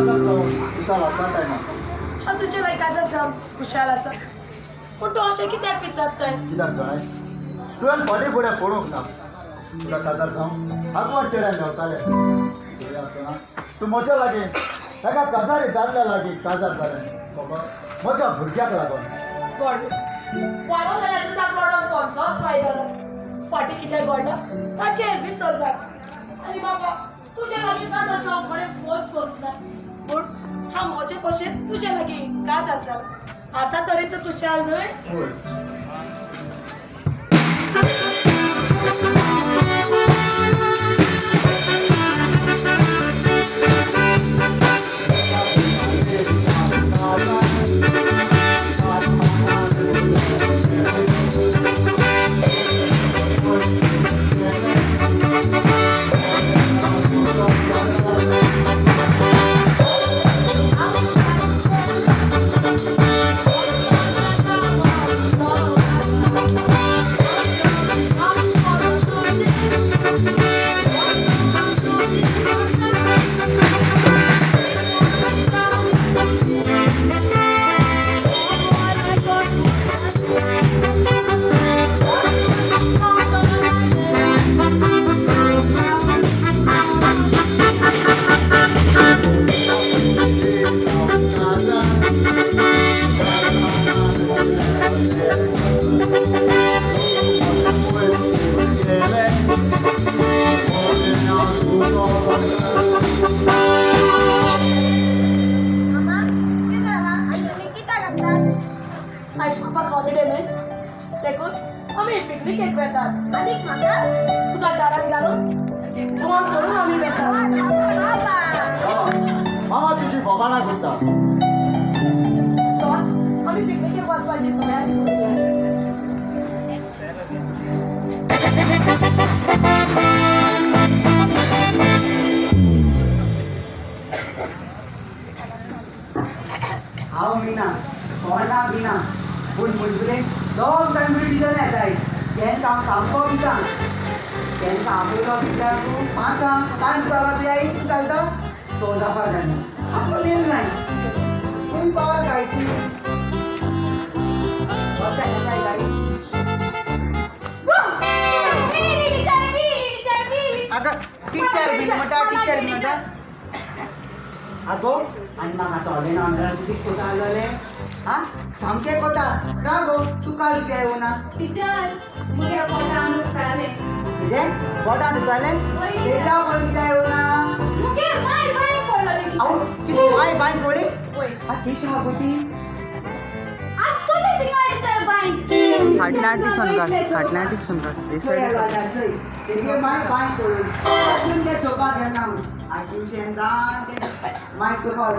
खुशाल आसा काय ना तुझे लायकाचा जाम खुशाल आसा पूण तूं अशें कित्याक विचारताय कित्याक जाणाय तुवें फाटीं फुडें पडूंक ना तुका काजार जावं आगवाड चेड्यान धांवताले कितें आसतना तूं म्हज्या लागीं ताका काजारी दादल्या लागीं काजार जालें बाबा म्हज्या भुरग्याक लागून गॉड वारो जाल्यार तुका पडोन कसलोच फायदो ना फाटीं कित्याक घडना ताचेर बी सरकार आनी बाबा तुजे लागीं काजार जावंक कोणें फोर्स करूंक ना पूण हांव म्हजे कशें तुजे लागीं काजार जाला आतां तरी तूं खुशाल न्हय होय आयज पापाक हॉलिडे न्हय देखून आमी पिकनिकेक वेतात आनीक म्हाका तुका दारांत घालून फोन करून आमी वेतात मामा तुजी बोबाणा करता सो आमी पिकनिकेक वचपाची तयारी करूया हांव मिना कोणा बिना पूण म्हणटले दोग टायम डिजन येताय तेंकां हांव सामको भिता तेंकां आपयलो कित्याक तूं 5 टायम जालो तूं एक चलता 14 जालें आमचो देल नाय तुमी पावर गायची टीचर बीन म्हणटा आगो आनी म्हाका थोडे नॉर्मल कितें कोता आसलें आं सामकें कोता का गो तूं काल कितें येवना टीचर मुगे पोटान दुखतालें कितें पोटान दुखतालें तेज्या पण कितें येवना मुगे बाय पडलोली हांव कितें बाय पडली ओय ती शिमा गोती आसतली तिंगा टीचर बाय हाटनाटी सोनकार तेगे बाय पडली अजून ते चोपाक येना ट्युशन जावन ते माय चोपाक